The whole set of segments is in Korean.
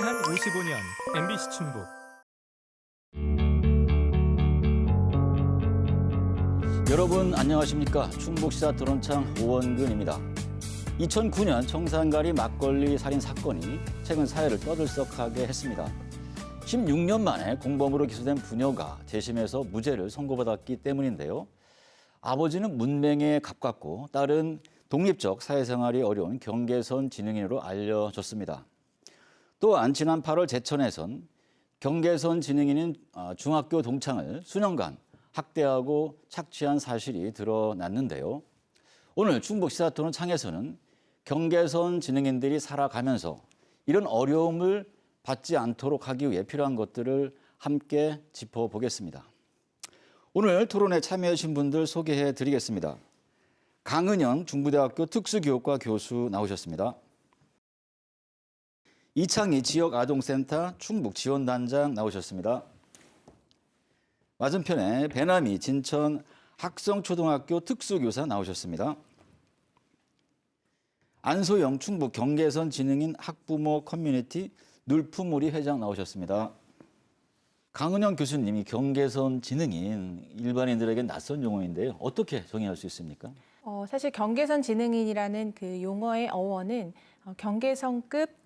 지난 55년 MBC 충북. 여러분 안녕하십니까? 충북시사 토론창 오원근입니다. 2009년 청산가리 막걸리 살인 사건이 최근 사회를 떠들썩하게 했습니다. 16년 만에 공범으로 기소된 부녀가 재심에서 무죄를 선고받았기 때문인데요. 아버지는 문맹에 가깝고 딸은 독립적 사회생활이 어려운 경계선 지능인으로 알려졌습니다. 또한 지난 8월 제천에선 경계선 지능인인 중학교 동창을 수년간 학대하고 착취한 사실이 드러났는데요. 오늘 충북 시사토론 창에서는 경계선 지능인들이 살아가면서 이런 어려움을 받지 않도록 하기 위해 필요한 것들을 함께 짚어보겠습니다. 오늘 토론에 참여하신 분들 소개해 드리겠습니다. 강은영 중부대학교 특수교육과 교수 나오셨습니다. 이창희 지역아동센터 충북지원단장 나오셨습니다. 맞은편에 배남이 진천 학성초등학교 특수교사 나오셨습니다. 안소영 충북 경계선 지능인 학부모 커뮤니티 눌프무리 회장 나오셨습니다. 강은영 교수님이 경계선 지능인 일반인들에게 낯선 용어인데요. 어떻게 정의할 수 있습니까? 사실 경계선 지능인이라는 그 용어의 어원은 경계선급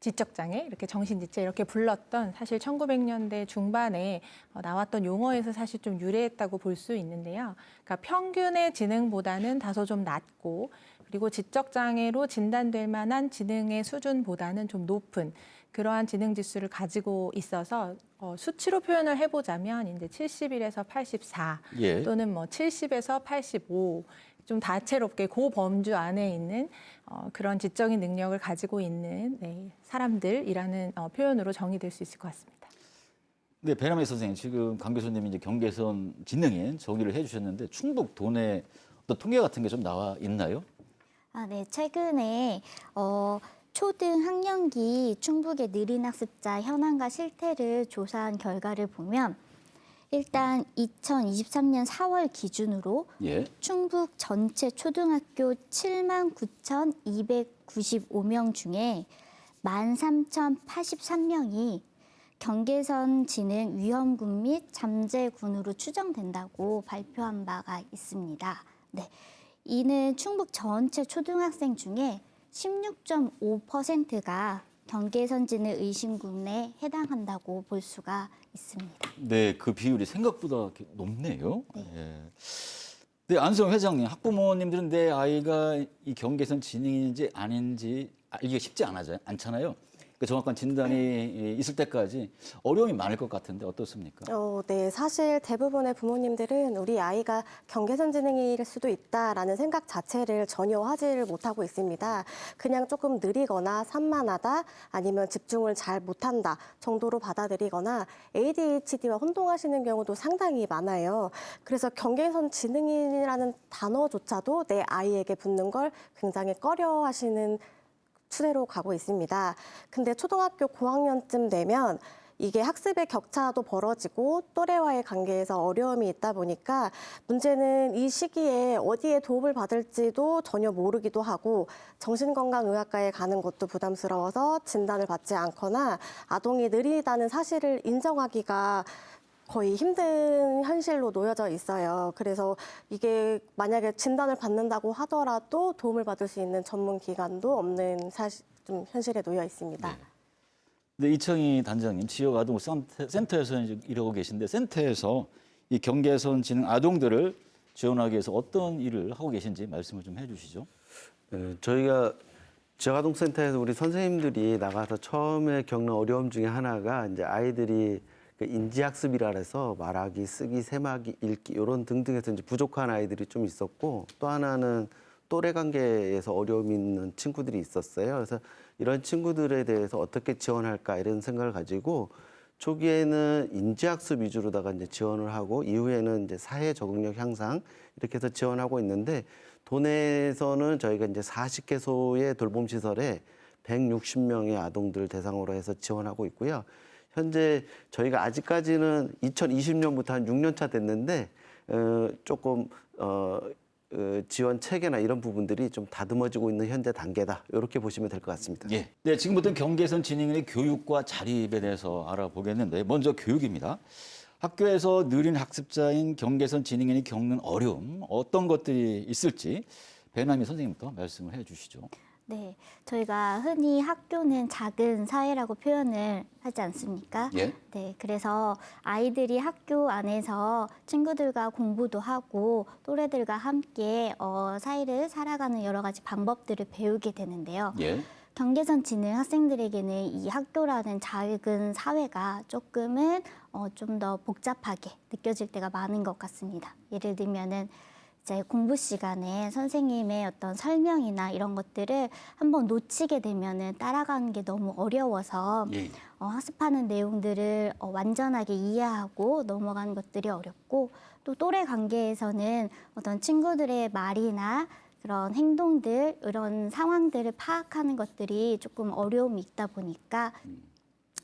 지적장애, 이렇게 정신지체 이렇게 불렀던 사실 1900년대 중반에 나왔던 용어에서 사실 좀 유래했다고 볼 수 있는데요. 그러니까 평균의 지능보다는 다소 좀 낮고 그리고 지적장애로 진단될 만한 지능의 수준보다는 좀 높은 그러한 지능 지수를 가지고 있어서 수치로 표현을 해보자면 이제 71에서 84 예. 또는 뭐 70에서 85 좀 다채롭게 그 범주 안에 있는 그런 지적인 능력을 가지고 있는 사람들이라는 표현으로 정의될 수 있을 것 같습니다. 네, 배남희 선생님, 지금 강 교수님이 이제 경계선 지능인 정의를 해주셨는데 충북 도내 어떤 통계 같은 게 좀 나와 있나요? 네, 최근에 초등 학년기 충북의 느린 학습자 현황과 실태를 조사한 결과를 보면 일단 2023년 4월 기준으로 예. 충북 전체 초등학교 79,295명 중에 13,083명이 경계선 지능 위험군 및 잠재군으로 추정된다고 발표한 바가 있습니다. 네, 이는 충북 전체 초등학생 중에 16.5%가 경계선 지능 의심군에 해당한다고 볼 수가 있습니다. 네, 그 비율이 생각보다 높네요. 네. 예. 네, 안성 회장님, 학부모님들은 내 아이가 이 경계선 지능인지 아닌지 알기가 쉽지 않잖아요. 그 정확한 진단이 있을 때까지 어려움이 많을 것 같은데 어떻습니까? 네, 사실 대부분의 부모님들은 우리 아이가 경계선 지능일 수도 있다라는 생각 자체를 전혀 하지를 못하고 있습니다. 그냥 조금 느리거나 산만하다 아니면 집중을 잘 못한다 정도로 받아들이거나 ADHD와 혼동하시는 경우도 상당히 많아요. 그래서 경계선 지능인이라는 단어조차도 내 아이에게 붙는 걸 굉장히 꺼려하시는 추세로 가고 있습니다. 근데 초등학교 고학년쯤 되면 이게 학습의 격차도 벌어지고 또래와의 관계에서 어려움이 있다 보니까 문제는 이 시기에 어디에 도움을 받을지도 전혀 모르기도 하고 정신건강의학과에 가는 것도 부담스러워서 진단을 받지 않거나 아동이 느리다는 사실을 인정하기가 거의 힘든 현실로 놓여져 있어요. 그래서 이게 만약에 진단을 받는다고 하더라도 도움을 받을 수 있는 전문 기관도 없는 좀 현실에 놓여 있습니다. 네. 네, 이창희 단장님, 지역 아동 센터에서 이제 일하고 계신데 센터에서 이 경계선 지능 아동들을 지원하기 위해서 어떤 일을 하고 계신지 말씀을 좀 해주시죠. 저희가 지역아동센터에서 우리 선생님들이 나가서 처음에 겪는 어려움 중에 하나가 이제 아이들이 그 인지학습이라 해서 말하기, 쓰기, 세마기, 읽기 이런 등등에서 이제 부족한 아이들이 좀 있었고 또 하나는 또래 관계에서 어려움이 있는 친구들이 있었어요. 그래서 이런 친구들에 대해서 어떻게 지원할까 이런 생각을 가지고 초기에는 인지학습 위주로다가 이제 지원을 하고 이후에는 이제 사회 적응력 향상 이렇게 해서 지원하고 있는데 도내에서는 저희가 이제 40개소의 돌봄 시설에 160명의 아동들 대상으로 해서 지원하고 있고요. 현재 저희가 아직까지는 2020년부터 한 6년 차 됐는데 조금 지원 체계나 이런 부분들이 좀 다듬어지고 있는 현재 단계다. 이렇게 보시면 될 것 같습니다. 예. 네, 지금부터는 경계선 진흥인의 교육과 자립에 대해서 알아보겠는데 먼저 교육입니다. 학교에서 느린 학습자인 경계선 진흥인이 겪는 어려움, 어떤 것들이 있을지 배남희 선생님부터 말씀을 해 주시죠. 네, 저희가 흔히 학교는 작은 사회라고 표현을 하지 않습니까? 예. 네, 그래서 아이들이 학교 안에서 친구들과 공부도 하고 또래들과 함께 사회를 살아가는 여러 가지 방법들을 배우게 되는데요. 예. 경계선 지능 학생들에게는 이 학교라는 작은 사회가 조금은 좀 더 복잡하게 느껴질 때가 많은 것 같습니다. 예를 들면은 이제 공부 시간에 선생님의 어떤 설명이나 이런 것들을 한번 놓치게 되면은 따라가는 게 너무 어려워서 예. 학습하는 내용들을 완전하게 이해하고 넘어가는 것들이 어렵고 또 또래 관계에서는 어떤 친구들의 말이나 그런 행동들, 이런 상황들을 파악하는 것들이 조금 어려움이 있다 보니까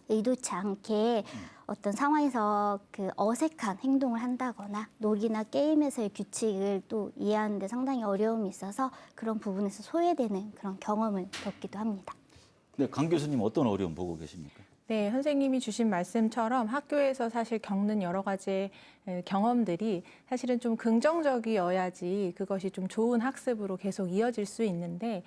의도치 않게 어떤 상황에서 그 어색한 행동을 한다거나 놀이나 게임에서의 규칙을 또 이해하는 데 상당히 어려움이 있어서 그런 부분에서 소외되는 그런 경험을 겪기도 합니다. 네, 강 교수님 어떤 어려움 보고 계십니까? 네, 선생님이 주신 말씀처럼 학교에서 사실 겪는 여러 가지 경험들이 사실은 좀 긍정적이어야지 그것이 좀 좋은 학습으로 계속 이어질 수 있는데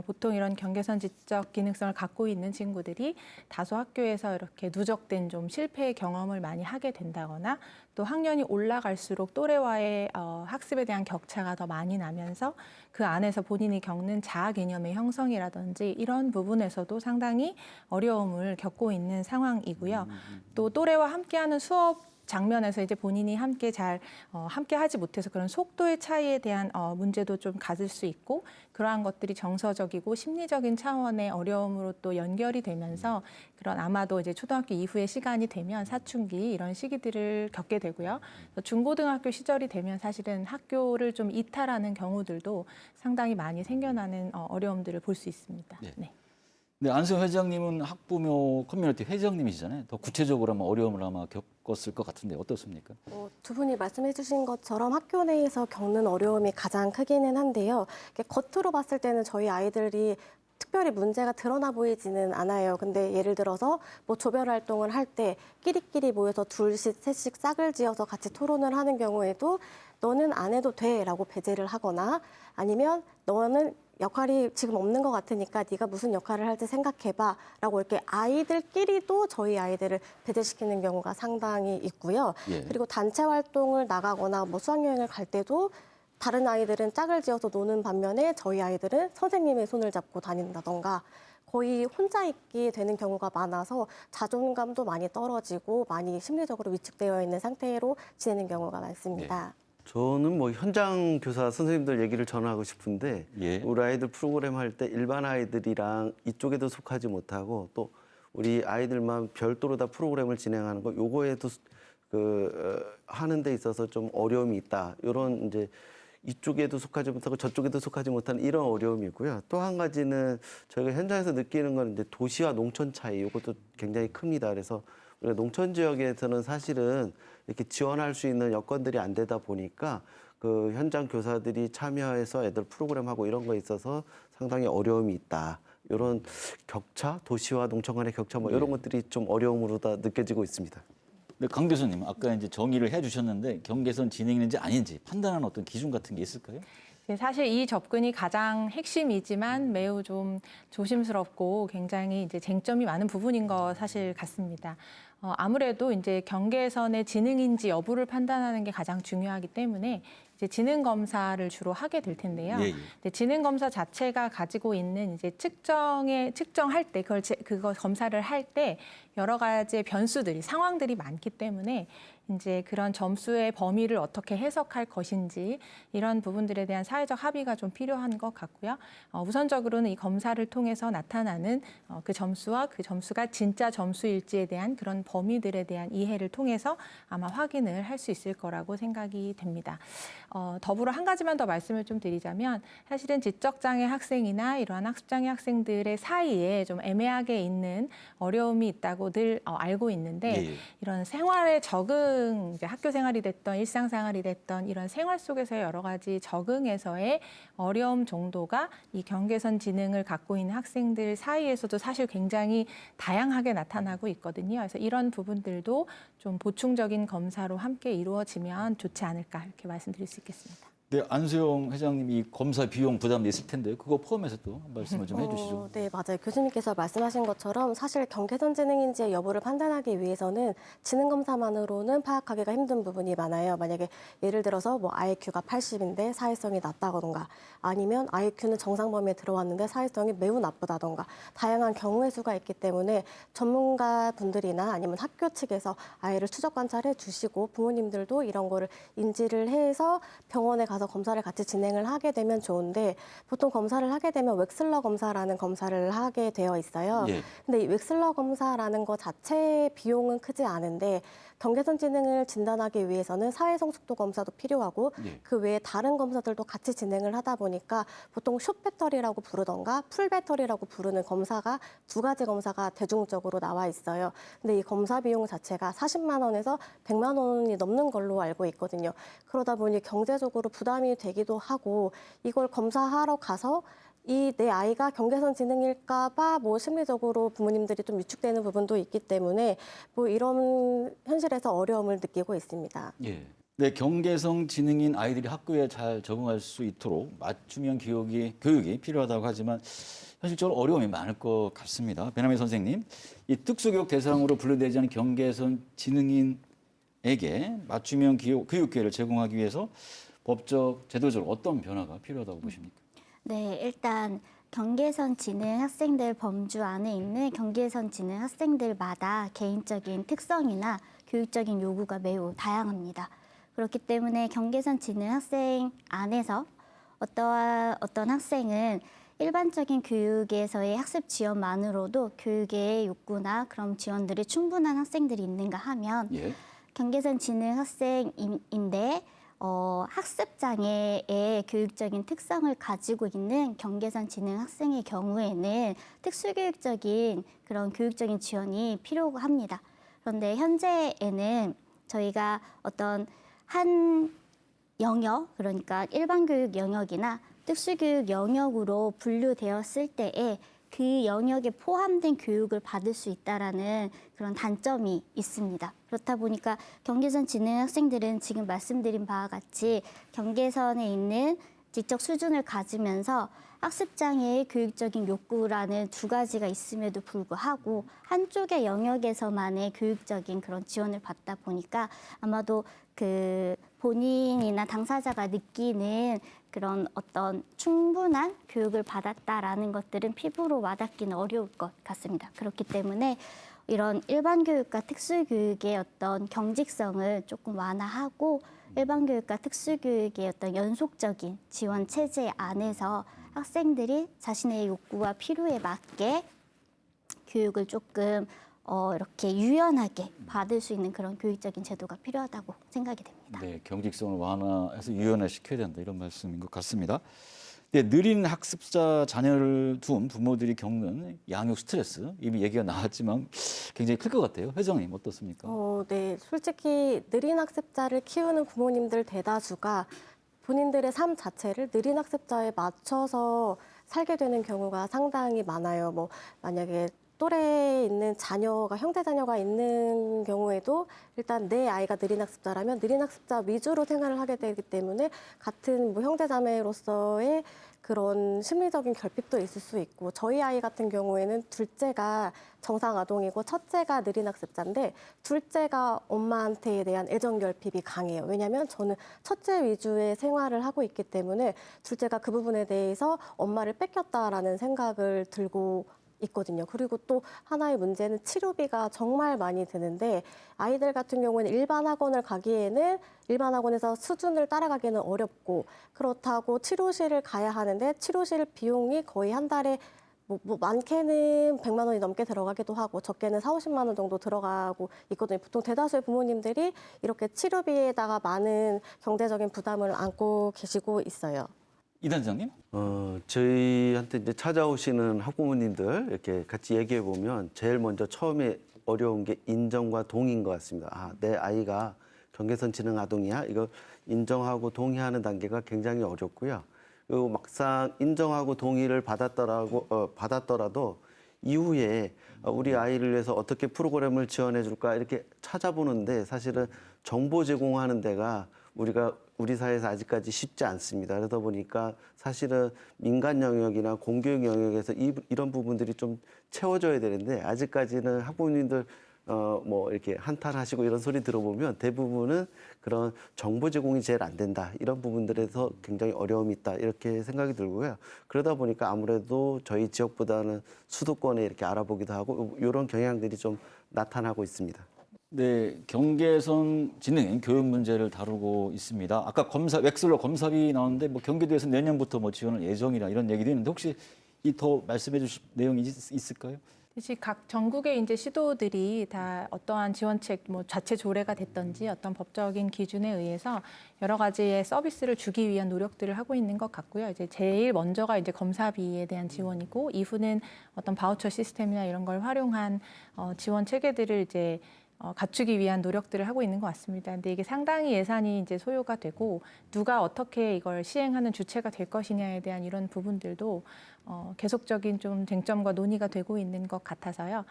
보통 이런 경계선 지적 기능성을 갖고 있는 친구들이 다소 학교에서 이렇게 누적된 좀 실패의 경험을 많이 하게 된다거나 또 학년이 올라갈수록 또래와의 학습에 대한 격차가 더 많이 나면서 그 안에서 본인이 겪는 자아 개념의 형성이라든지 이런 부분에서도 상당히 어려움을 겪고 있는 상황이고요. 또 또래와 함께하는 수업 장면에서 이제 본인이 함께 함께 하지 못해서 그런 속도의 차이에 대한 문제도 좀 가질 수 있고 그러한 것들이 정서적이고 심리적인 차원의 어려움으로 또 연결이 되면서 그런 아마도 이제 초등학교 이후의 시간이 되면 사춘기 이런 시기들을 겪게 되고요. 또 중고등학교 시절이 되면 사실은 학교를 좀 이탈하는 경우들도 상당히 많이 생겨나는 어려움들을 볼 수 있습니다. 네. 네. 네, 안승 회장님은 학부모 커뮤니티 회장님이시잖아요. 더 구체적으로 아마 어려움을 아마 겪었을 것 같은데 어떻습니까? 두 분이 말씀해 주신 것처럼 학교 내에서 겪는 어려움이 가장 크기는 한데요. 겉으로 봤을 때는 저희 아이들이 특별히 문제가 드러나 보이지는 않아요. 근데 예를 들어서 뭐 조별 활동을 할 때 끼리끼리 모여서 둘씩 셋씩 짝을 지어서 같이 토론을 하는 경우에도 너는 안 해도 돼라고 배제를 하거나 아니면 너는 역할이 지금 없는 것 같으니까 네가 무슨 역할을 할지 생각해봐 라고 이렇게 아이들끼리도 저희 아이들을 배제시키는 경우가 상당히 있고요. 예. 그리고 단체 활동을 나가거나 뭐 수학여행을 갈 때도 다른 아이들은 짝을 지어서 노는 반면에 저희 아이들은 선생님의 손을 잡고 다닌다던가 거의 혼자 있게 되는 경우가 많아서 자존감도 많이 떨어지고 많이 심리적으로 위축되어 있는 상태로 지내는 경우가 많습니다. 저는 뭐 현장 교사 선생님들 얘기를 전하고 싶은데 예. 우리 아이들 프로그램 할 때 일반 아이들이랑 이쪽에도 속하지 못하고 또 우리 아이들만 별도로 다 프로그램을 진행하는 거 요거에도 하는 데 있어서 좀 어려움이 있다. 이런 이제 이쪽에도 속하지 못하고 저쪽에도 속하지 못하는 이런 어려움이 있고요. 또 한 가지는 저희가 현장에서 느끼는 건 이제 도시와 농촌 차이 이것도 굉장히 큽니다. 그래서 우리가 농촌 지역에서는 사실은 이렇게 지원할 수 있는 여건들이 안 되다 보니까 그 현장 교사들이 참여해서 애들 프로그램하고 이런 거에 있어서 상당히 어려움이 있다. 이런 격차, 도시와 농촌 간의 격차 뭐 이런 것들이 좀 어려움으로 다 느껴지고 있습니다. 네, 강 교수님 아까 이제 정의를 해주셨는데 경계선 진행인지 아닌지 판단하는 어떤 기준 같은 게 있을까요? 네, 사실 이 접근이 가장 핵심이지만 매우 좀 조심스럽고 굉장히 이제 쟁점이 많은 부분인 거 사실 같습니다. 아무래도 이제 경계선의 지능인지 여부를 판단하는 게 가장 중요하기 때문에 이제 지능 검사를 주로 하게 될 텐데요. 예, 예. 근데 지능 검사 자체가 가지고 있는 이제 측정할 때 그거 검사를 할 때 여러 가지의 변수들이 상황들이 많기 때문에 이제 그런 점수의 범위를 어떻게 해석할 것인지 이런 부분들에 대한 사회적 합의가 좀 필요한 것 같고요. 우선적으로는 이 검사를 통해서 나타나는 그 점수와 그 점수가 진짜 점수일지에 대한 그런 범위들에 대한 이해를 통해서 아마 확인을 할 수 있을 거라고 생각이 됩니다. 더불어 한 가지만 더 말씀을 좀 드리자면 사실은 지적장애 학생이나 이러한 학습장애 학생들의 사이에 좀 애매하게 있는 어려움이 있다고 늘 알고 있는데 예, 예. 이런 생활에 적응 이제 학교 생활이 됐던 일상생활이 됐던 이런 생활 속에서의 여러 가지 적응에서의 어려움 정도가 이 경계선 지능을 갖고 있는 학생들 사이에서도 사실 굉장히 다양하게 나타나고 있거든요. 그래서 이런 부분들도 좀 보충적인 검사로 함께 이루어지면 좋지 않을까 이렇게 말씀드릴 수 있겠습니다. 네, 안수영 회장님 이 검사 비용 부담 있을 텐데 그거 포함해서 또 말씀을 좀 해주시죠. 네, 맞아요. 교수님께서 말씀하신 것처럼 사실 경계선 지능인지의 여부를 판단하기 위해서는 지능 검사만으로는 파악하기가 힘든 부분이 많아요. 만약에 예를 들어서 뭐 IQ가 80인데 사회성이 낮다던가 아니면 IQ는 정상 범위에 들어왔는데 사회성이 매우 나쁘다던가 다양한 경우의 수가 있기 때문에 전문가 분들이나 아니면 학교 측에서 아이를 추적 관찰해 주시고 부모님들도 이런 거를 인지를 해서 병원에 가서 검사를 같이 진행을 하게 되면 좋은데 보통 검사를 하게 되면 웩슬러 검사라는 검사를 하게 되어 있어요. 예. 근데 이 웩슬러 검사라는 거 자체의 비용은 크지 않은데 경계선 지능을 진단하기 위해서는 사회성숙도 검사도 필요하고 예. 그 외에 다른 검사들도 같이 진행을 하다 보니까 보통 숏 배터리라고 부르던가 풀 배터리라고 부르는 검사가 두 가지 검사가 대중적으로 나와 있어요. 근데 이 검사 비용 자체가 40만 원에서 100만 원이 넘는 걸로 알고 있거든요. 그러다 보니 경제적으로 부담이 되기도 하고 이걸 검사하러 가서 이 내 아이가 경계선 지능일까 봐 뭐 심리적으로 부모님들이 좀 위축되는 부분도 있기 때문에 뭐 이런 현실에서 어려움을 느끼고 있습니다. 예. 네, 경계성 지능인 아이들이 학교에 잘 적응할 수 있도록 맞춤형 교육이 필요하다고 하지만 현실적으로 어려움이 많을 것 같습니다. 배남희 선생님, 이 특수교육 대상으로 분류되지 않은 경계선 지능인에게 맞춤형 교육 기회를 제공하기 위해서 법적, 제도적으로 어떤 변화가 필요하다고 보십니까? 네, 일단 경계선 지능 학생들 범주 안에 있는 경계선 지능 학생들마다 개인적인 특성이나 교육적인 요구가 매우 다양합니다. 그렇기 때문에 경계선 지능 학생 안에서 어떤 학생은 일반적인 교육에서의 학습 지원만으로도 교육의 욕구나 그런 지원들이 충분한 학생들이 있는가 하면 예. 경계선 지능 학생인데 학습 장애의 교육적인 특성을 가지고 있는 경계선 지능 학생의 경우에는 특수교육적인 그런 교육적인 지원이 필요합니다. 그런데 현재에는 저희가 어떤 한 영역, 그러니까 일반 교육 영역이나 특수교육 영역으로 분류되었을 때에 그 영역에 포함된 교육을 받을 수 있다라는 그런 단점이 있습니다. 그렇다 보니까 경계선 지능 학생들은 지금 말씀드린 바와 같이 경계선에 있는 지적 수준을 가지면서 학습장애의 교육적인 욕구라는 두 가지가 있음에도 불구하고 한쪽의 영역에서만의 교육적인 그런 지원을 받다 보니까 아마도 그 본인이나 당사자가 느끼는 그런 어떤 충분한 교육을 받았다라는 것들은 피부로 와닿기는 어려울 것 같습니다. 그렇기 때문에 이런 일반 교육과 특수 교육의 어떤 경직성을 조금 완화하고 일반 교육과 특수 교육의 어떤 연속적인 지원 체제 안에서 학생들이 자신의 욕구와 필요에 맞게 교육을 조금 이렇게 유연하게 받을 수 있는 그런 교육적인 제도가 필요하다고 생각이 됩니다. 네, 경직성을 완화해서 유연화시켜야 된다 이런 말씀인 것 같습니다. 네, 느린 학습자 자녀를 둔 부모들이 겪는 양육 스트레스 이미 얘기가 나왔지만 굉장히 클 것 같아요. 회장님 어떻습니까? 네, 솔직히 느린 학습자를 키우는 부모님들 대다수가 본인들의 삶 자체를 느린 학습자에 맞춰서 살게 되는 경우가 상당히 많아요. 뭐 만약에 또래에 있는 자녀가 형제 자녀가 있는 경우에도 일단 내 아이가 느린 학습자라면 느린 학습자 위주로 생활을 하게 되기 때문에 같은 뭐 형제 자매로서의 그런 심리적인 결핍도 있을 수 있고 저희 아이 같은 경우에는 둘째가 정상 아동이고 첫째가 느린 학습자인데 둘째가 엄마한테 대한 애정 결핍이 강해요. 왜냐하면 저는 첫째 위주의 생활을 하고 있기 때문에 둘째가 그 부분에 대해서 엄마를 뺏겼다라는 생각을 들고 있거든요. 그리고 또 하나의 문제는 치료비가 정말 많이 드는데 아이들 같은 경우에는 일반 학원을 가기에는 일반 학원에서 수준을 따라가기는 어렵고 그렇다고 치료실을 가야 하는데 치료실 비용이 거의 한 달에 뭐 많게는 100만 원이 넘게 들어가기도 하고 적게는 40~50만 원 정도 들어가고 있거든요. 보통 대다수의 부모님들이 이렇게 치료비에다가 많은 경제적인 부담을 안고 계시고 있어요. 이 단장님? 저희한테 이제 찾아오시는 학부모님들 이렇게 같이 얘기해 보면 제일 먼저 처음에 어려운 게 인정과 동의인 것 같습니다. 내 아이가 경계선 지능 아동이야 이거 인정하고 동의하는 단계가 굉장히 어렵고요. 그리고 막상 인정하고 동의를 받았더라도 이후에 우리 아이를 위해서 어떻게 프로그램을 지원해 줄까 이렇게 찾아보는데 사실은 정보 제공하는 데가 우리 사회에서 아직까지 쉽지 않습니다. 그러다 보니까 사실은 민간 영역이나 공교육 영역에서 이런 부분들이 좀 채워져야 되는데 아직까지는 학부모님들 뭐 이렇게 한탄하시고 이런 소리 들어보면 대부분은 그런 정보 제공이 제일 안 된다 이런 부분들에서 굉장히 어려움이 있다 이렇게 생각이 들고요. 그러다 보니까 아무래도 저희 지역보다는 수도권에 이렇게 알아보기도 하고 이런 경향들이 좀 나타나고 있습니다. 네, 경계선 진흥 교육 문제를 다루고 있습니다. 아까 웩슬러 검사비 나왔는데 뭐 경기도에서 내년부터 뭐 지원을 예정이라 이런 얘기도 있는데 혹시 더 말씀해 주실 내용이 있을까요? 사실 각 전국의 이제 시도들이 다 어떠한 지원책, 뭐 자체 조례가 됐던지 어떤 법적인 기준에 의해서 여러 가지의 서비스를 주기 위한 노력들을 하고 있는 것 같고요. 이제 제일 먼저가 이제 검사비에 대한 지원이고 이후는 어떤 바우처 시스템이나 이런 걸 활용한 지원 체계들을 이제 갖추기 위한 노력들을 하고 있는 것 같습니다. 근데 이게 상당히 예산이 이제 소요가 되고 누가 어떻게 이걸 시행하는 주체가 될 것이냐에 대한 이런 부분들도 계속적인 좀 쟁점과 논의가 되고 있는 것 같아서요.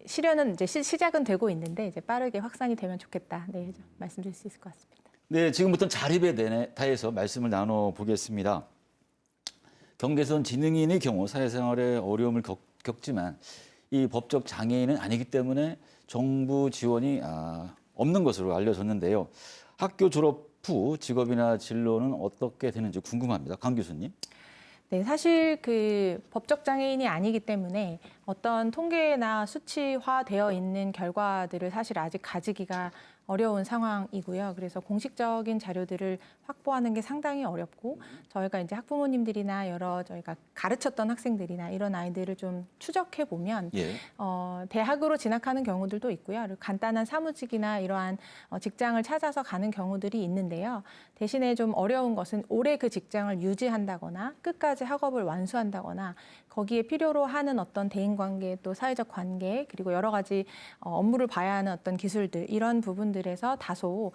실현은 이제 시작은 되고 있는데 이제 빠르게 확산이 되면 좋겠다. 네, 말씀드릴 수 있을 것 같습니다. 네, 지금부터 자립에 대해서 말씀을 나눠보겠습니다. 경계선 지능인의 경우 사회생활에 어려움을 겪지만 이 법적 장애인은 아니기 때문에 정부 지원이 없는 것으로 알려졌는데요. 학교 졸업 후 직업이나 진로는 어떻게 되는지 궁금합니다. 강 교수님. 네, 사실 그 법적 장애인이 아니기 때문에 어떤 통계나 수치화되어 있는 결과들을 사실 아직 가지기가 어려운 상황이고요. 그래서 공식적인 자료들을 확보하는 게 상당히 어렵고 저희가 이제 학부모님들이나 여러 저희가 가르쳤던 학생들이나 이런 아이들을 좀 추적해 보면 예. 대학으로 진학하는 경우들도 있고요. 그리고 간단한 사무직이나 이러한 직장을 찾아서 가는 경우들이 있는데요. 대신에 좀 어려운 것은 오래 그 직장을 유지한다거나 끝까지 학업을 완수한다거나 거기에 필요로 하는 어떤 대인관계 또 사회적 관계 그리고 여러 가지 업무를 봐야 하는 어떤 기술들 이런 부분들에서 다소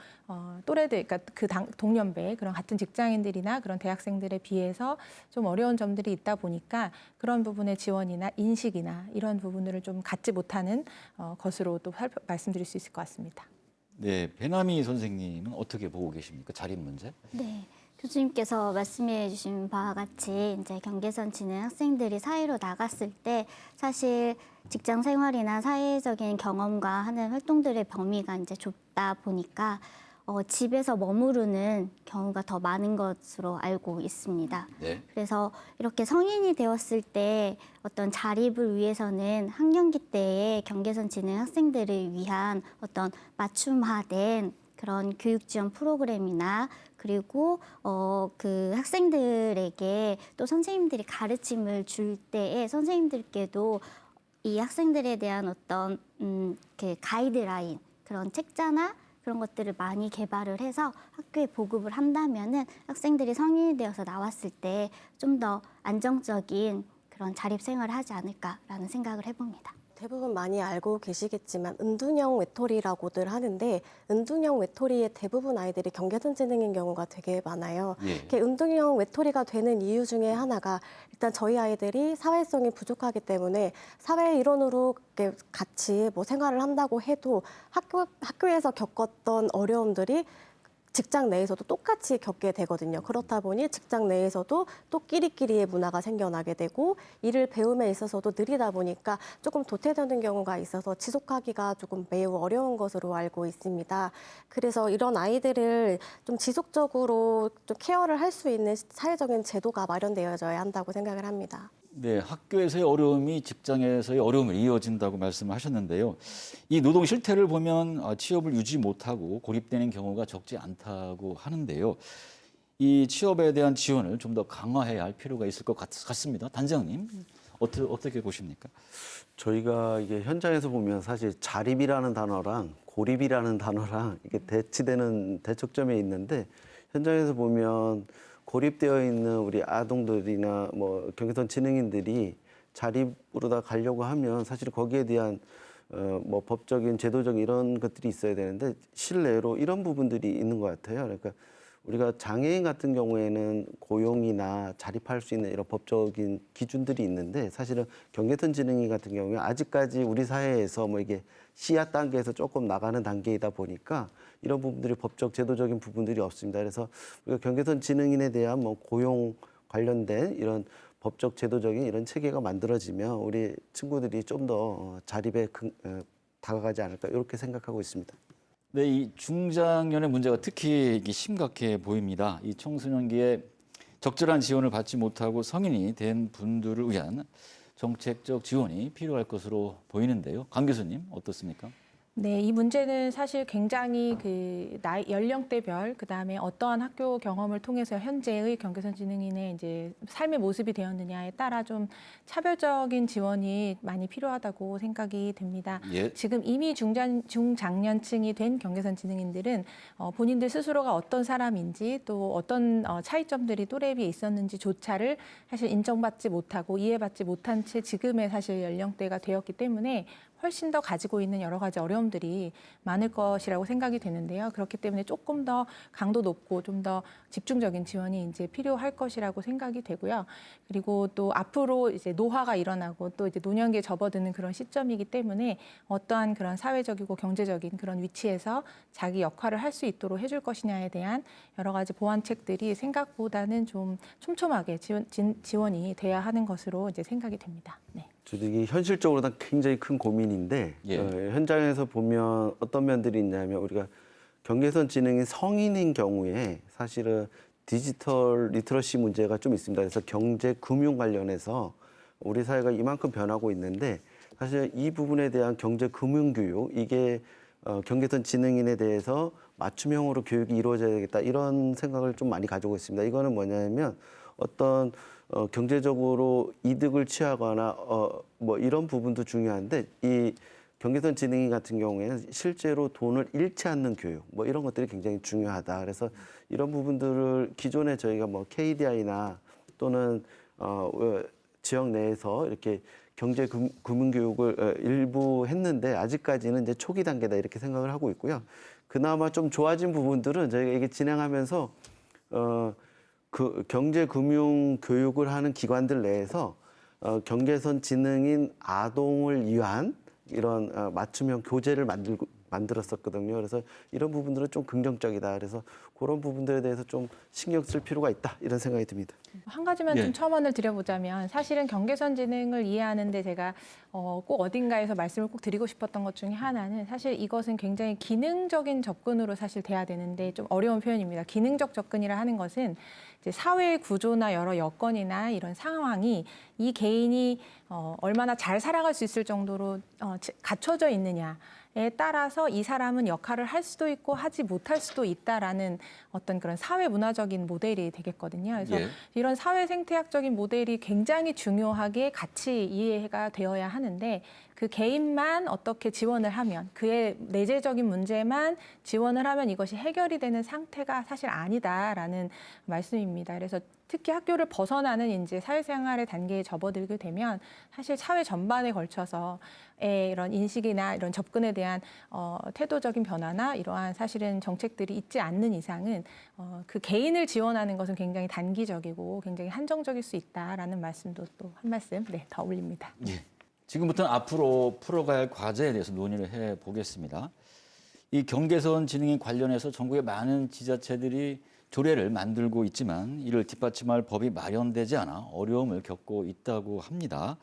또래들 그러니까 동년배 그런 같은 직장인들이나 그런 대학생들에 비해서 좀 어려운 점들이 있다 보니까 그런 부분의 지원이나 인식이나 이런 부분들을 좀 갖지 못하는 것으로 또 말씀드릴 수 있을 것 같습니다. 네, 배남희 선생님은 어떻게 보고 계십니까? 자립 문제? 네. 교수님께서 말씀해 주신 바와 같이 이제 경계선 지능 학생들이 사회로 나갔을 때 사실 직장 생활이나 사회적인 경험과 하는 활동들의 범위가 이제 좁다 보니까 집에서 머무르는 경우가 더 많은 것으로 알고 있습니다. 네. 그래서 이렇게 성인이 되었을 때 어떤 자립을 위해서는 학령기 때에 경계선 지능 학생들을 위한 어떤 맞춤화된 그런 교육 지원 프로그램이나 그리고 그 학생들에게 또 선생님들이 가르침을 줄 때에 선생님들께도 이 학생들에 대한 어떤 그 가이드라인 그런 책자나 그런 것들을 많이 개발을 해서 학교에 보급을 한다면은 학생들이 성인이 되어서 나왔을 때 좀 더 안정적인 그런 자립 생활을 하지 않을까라는 생각을 해봅니다. 대부분 많이 알고 계시겠지만 은둔형 외톨이라고들 하는데 은둔형 외톨이의 대부분 아이들이 경계선 지능인 경우가 되게 많아요. 예. 이렇게 은둔형 외톨이가 되는 이유 중에 하나가 일단 저희 아이들이 사회성이 부족하기 때문에 사회 일원으로 이렇게 같이 뭐 생활을 한다고 해도 학교에서 겪었던 어려움들이 직장 내에서도 똑같이 겪게 되거든요. 그렇다 보니 직장 내에서도 또 끼리끼리의 문화가 생겨나게 되고 일을 배움에 있어서도 느리다 보니까 조금 도태되는 경우가 있어서 지속하기가 조금 매우 어려운 것으로 알고 있습니다. 그래서 이런 아이들을 좀 지속적으로 좀 케어를 할 수 있는 사회적인 제도가 마련되어져야 한다고 생각을 합니다. 네, 학교에서의 어려움이 직장에서의 어려움을 이어진다고 말씀을 하셨는데요. 이 노동 실태를 보면 취업을 유지 못하고 고립되는 경우가 적지 않다고 하는데요. 이 취업에 대한 지원을 좀 더 강화해야 할 필요가 있을 것 같습니다. 단장님, 어떻게 보십니까? 저희가 이게 현장에서 보면 사실 자립이라는 단어랑 고립이라는 단어랑 이게 대치되는 대척점에 있는데 현장에서 보면 고립되어 있는 우리 아동들이나 뭐 경계선 지능인들이 자립으로 다 가려고 하면 사실 거기에 대한 뭐 법적인 제도적인 이런 것들이 있어야 되는데 실내로 이런 부분들이 있는 것 같아요. 그러니까 우리가 장애인 같은 경우에는 고용이나 자립할 수 있는 이런 법적인 기준들이 있는데 사실은 경계선 지능인 같은 경우에 아직까지 우리 사회에서 뭐 이게 씨앗 단계에서 조금 나가는 단계이다 보니까 이런 부분들이 법적 제도적인 부분들이 없습니다. 그래서 우리가 경계선 지능인에 대한 뭐 고용 관련된 이런 법적 제도적인 이런 체계가 만들어지면 우리 친구들이 좀 더 자립에 다가가지 않을까 이렇게 생각하고 있습니다. 네, 이 중장년의 문제가 특히 이게 심각해 보입니다. 이 청소년기에 적절한 지원을 받지 못하고 성인이 된 분들을 위한 정책적 지원이 필요할 것으로 보이는데요. 강 교수님 어떻습니까? 네, 이 문제는 사실 굉장히 그 나이 연령대별 그다음에 어떠한 학교 경험을 통해서 현재의 경계선 지능인의 이제 삶의 모습이 되었느냐에 따라 좀 차별적인 지원이 많이 필요하다고 생각이 됩니다. 예. 지금 이미 중장년층이 된 경계선 지능인들은 본인들 스스로가 어떤 사람인지 또 어떤 차이점들이 또래비에 있었는지조차를 사실 인정받지 못하고 이해받지 못한 채 지금의 사실 연령대가 되었기 때문에 훨씬 더 가지고 있는 여러 가지 어려움들이 많을 것이라고 생각이 되는데요. 그렇기 때문에 조금 더 강도 높고 좀 더 집중적인 지원이 이제 필요할 것이라고 생각이 되고요. 그리고 또 앞으로 이제 노화가 일어나고 또 이제 노년기에 접어드는 그런 시점이기 때문에 어떠한 그런 사회적이고 경제적인 그런 위치에서 자기 역할을 할 수 있도록 해줄 것이냐에 대한 여러 가지 보완책들이 생각보다는 좀 촘촘하게 지원이 돼야 하는 것으로 이제 생각이 됩니다. 네. 저도 이게 현실적으로 다 굉장히 큰 고민인데 예. 현장에서 보면 어떤 면들이 있냐면 우리가 경계선 지능인 성인인 경우에 사실은 디지털 리터러시 문제가 좀 있습니다. 그래서 경제, 금융 관련해서 우리 사회가 이만큼 변하고 있는데 사실 이 부분에 대한 경제, 금융 교육 이게 경계선 지능인에 대해서 맞춤형으로 교육이 이루어져야겠다 이런 생각을 좀 많이 가지고 있습니다. 이거는 뭐냐면 어떤 경제적으로 이득을 취하거나 뭐 이런 부분도 중요한데 이 경계선 지능인 같은 경우에는 실제로 돈을 잃지 않는 교육 뭐 이런 것들이 굉장히 중요하다. 그래서 이런 부분들을 기존에 저희가 뭐 KDI나 또는 지역 내에서 이렇게 경제 금융 교육을 일부 했는데 아직까지는 이제 초기 단계다 이렇게 생각을 하고 있고요. 그나마 좀 좋아진 부분들은 저희가 이게 진행하면서 그 경제 금융 교육을 하는 기관들 내에서 경계선 지능인 아동을 위한 이런 맞춤형 교재를 만들었었거든요. 그래서 이런 부분들은 좀 긍정적이다. 그래서 그런 부분들에 대해서 좀 신경 쓸 필요가 있다. 이런 생각이 듭니다. 한 가지만 예. 좀 첨언을 드려보자면 사실은 경계선 지능을 이해하는데 제가 꼭 어딘가에서 말씀을 꼭 드리고 싶었던 것 중에 하나는 사실 이것은 굉장히 기능적인 접근으로 사실 돼야 되는데 좀 어려운 표현입니다. 기능적 접근이라 하는 것은 이제 사회 구조나 여러 여건이나 이런 상황이 이 개인이 얼마나 잘 살아갈 수 있을 정도로 갖춰져 있느냐. 에 따라서 이 사람은 역할을 할 수도 있고 하지 못할 수도 있다라는 어떤 그런 사회 문화적인 모델이 되겠거든요. 그래서 예. 이런 사회 생태학적인 모델이 굉장히 중요하게 같이 이해가 되어야 하는데 그 개인만 어떻게 지원을 하면 그의 내재적인 문제만 지원을 하면 이것이 해결이 되는 상태가 사실 아니다라는 말씀입니다. 그래서 특히 학교를 벗어나는 이제 사회생활의 단계에 접어들게 되면 사실 사회 전반에 걸쳐서 이런 인식이나 이런 접근에 대한 태도적인 변화나 이러한 사실은 정책들이 있지 않는 이상은 그 개인을 지원하는 것은 굉장히 단기적이고 굉장히 한정적일 수 있다라는 말씀도 또 한 말씀 더 올립니다. 예. 지금부터는 앞으로 풀어가야 할 과제에 대해서 논의를 해보겠습니다. 이 경계선 지능인 관련해서 전국의 많은 지자체들이 조례를 만들고 있지만 이를 뒷받침할 법이 마련되지 않아 어려움을 겪고 있다고 합니다.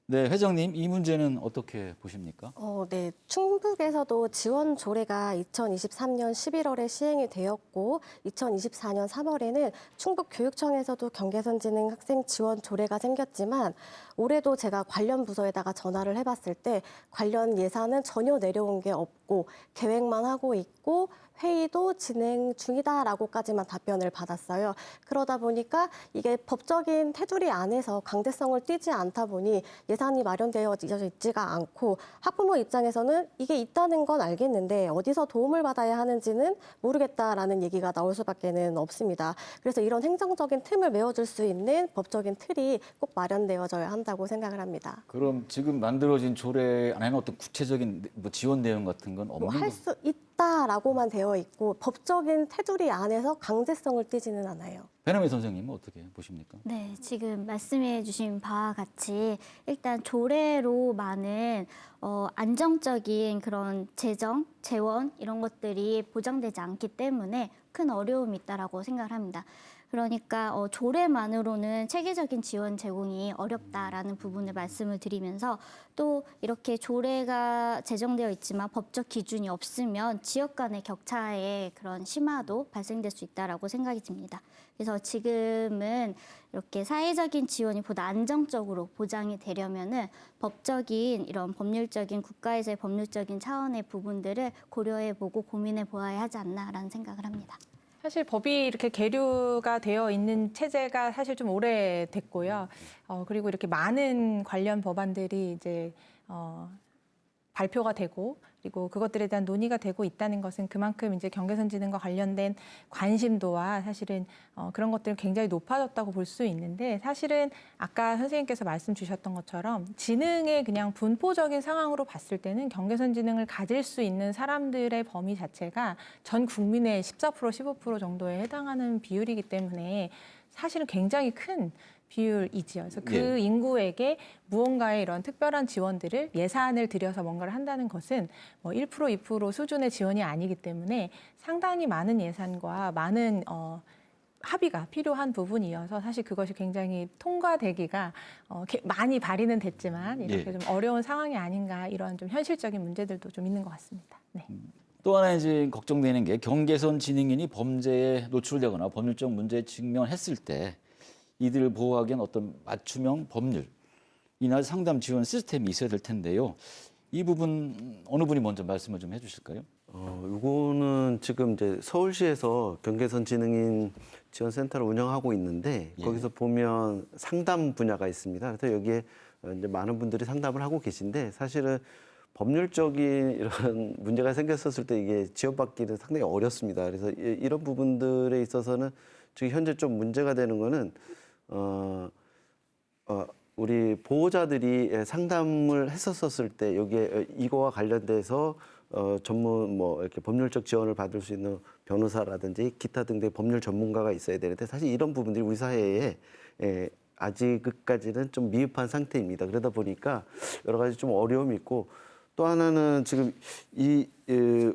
네, 회장님, 이 문제는 어떻게 보십니까? 네. 충북에서도 지원 조례가 2023년 11월에 시행이 되었고 2024년 3월에는 충북교육청에서도 경계선 지능 학생 지원 조례가 생겼지만 올해도 제가 관련 부서에다가 전화를 해봤을 때 관련 예산은 전혀 내려온 게 없고 있고 계획만 하고 있고 회의도 진행 중이다라고까지만 답변을 받았어요. 그러다 보니까 이게 법적인 테두리 안에서 강제성을 띠지 않다 보니 예산이 마련되어 있지가 않고 학부모 입장에서는 이게 있다는 건 알겠는데 어디서 도움을 받아야 하는지는 모르겠다라는 얘기가 나올 수밖에는 없습니다. 그래서 이런 행정적인 틈을 메워줄 수 있는 법적인 틀이 꼭 마련되어져야 한다고 생각을 합니다. 그럼 지금 만들어진 조례 안에는 어떤 구체적인 뭐 지원 내용 같은 건 없는 할 거? 수 있다라고만 되어 있고 법적인 테두리 안에서 강제성을 띠지는 않아요. 배나미 선생님은 어떻게 보십니까? 네, 지금 말씀해 주신 바와 같이 일단 조례로만은 안정적인 그런 재정, 재원 이런 것들이 보장되지 않기 때문에 큰 어려움이 있다라고 생각을 합니다. 그러니까 조례만으로는 체계적인 지원 제공이 어렵다라는 부분을 말씀을 드리면서 또 이렇게 조례가 제정되어 있지만 법적 기준이 없으면 지역 간의 격차의 그런 심화도 발생될 수 있다라고 생각이 듭니다. 그래서 지금은 이렇게 사회적인 지원이 보다 안정적으로 보장이 되려면은 법적인 이런 법률적인 국가에서의 법률적인 차원의 부분들을 고려해보고 고민해보아야 하지 않나라는 생각을 합니다. 사실 법이 이렇게 계류가 되어 있는 체제가 사실 좀 오래됐고요. 그리고 이렇게 많은 관련 법안들이 이제 발표가 되고 그리고 그것들에 대한 논의가 되고 있다는 것은 그만큼 이제 경계선진흥과 관련된 관심도와 사실은 그런 것들은 굉장히 높아졌다고 볼 수 있는데 사실은 아까 선생님께서 말씀 주셨던 것처럼 지능의 그냥 분포적인 상황으로 봤을 때는 경계선진흥을 가질 수 있는 사람들의 범위 자체가 전 국민의 14%, 15% 정도에 해당하는 비율이기 때문에 사실은 굉장히 큰 비율이지요. 그래서 그 예. 인구에게 무언가의 이런 특별한 지원들을 예산을 들여서 뭔가를 한다는 것은 뭐 1%, 2% 수준의 지원이 아니기 때문에 상당히 많은 예산과 많은 합의가 필요한 부분이어서 사실 그것이 굉장히 통과되기가 많이 발의는 됐지만 이렇게 예. 좀 어려운 상황이 아닌가 이런 좀 현실적인 문제들도 좀 있는 것 같습니다. 네. 또 하나 이제 걱정되는 게 경계선 지능인이 범죄에 노출되거나 법률적 문제에 직면했을 때 이들을 보호하기엔 어떤 맞춤형 법률, 이나 상담 지원 시스템이 있어야 될 텐데요. 이 부분 어느 분이 먼저 말씀을 좀 해주실까요? 이거는 지금 이제 서울시에서 경계선 지능인 지원센터를 운영하고 있는데 예. 거기서 보면 상담 분야가 있습니다. 그래서 여기에 이제 많은 분들이 상담을 하고 계신데 사실은 법률적인 이런 문제가 생겼었을 때 이게 지원받기는 상당히 어렵습니다. 그래서 이런 부분들에 있어서는 지금 현재 좀 문제가 되는 거는 우리 보호자들이 상담을 했었을 때 여기에 이거와 관련돼서 전문 뭐 이렇게 법률적 지원을 받을 수 있는 변호사라든지 기타 등등의 법률 전문가가 있어야 되는데 사실 이런 부분들이 우리 사회에 아직까지는 좀 미흡한 상태입니다. 그러다 보니까 여러 가지 좀 어려움이 있고 또 하나는 지금 이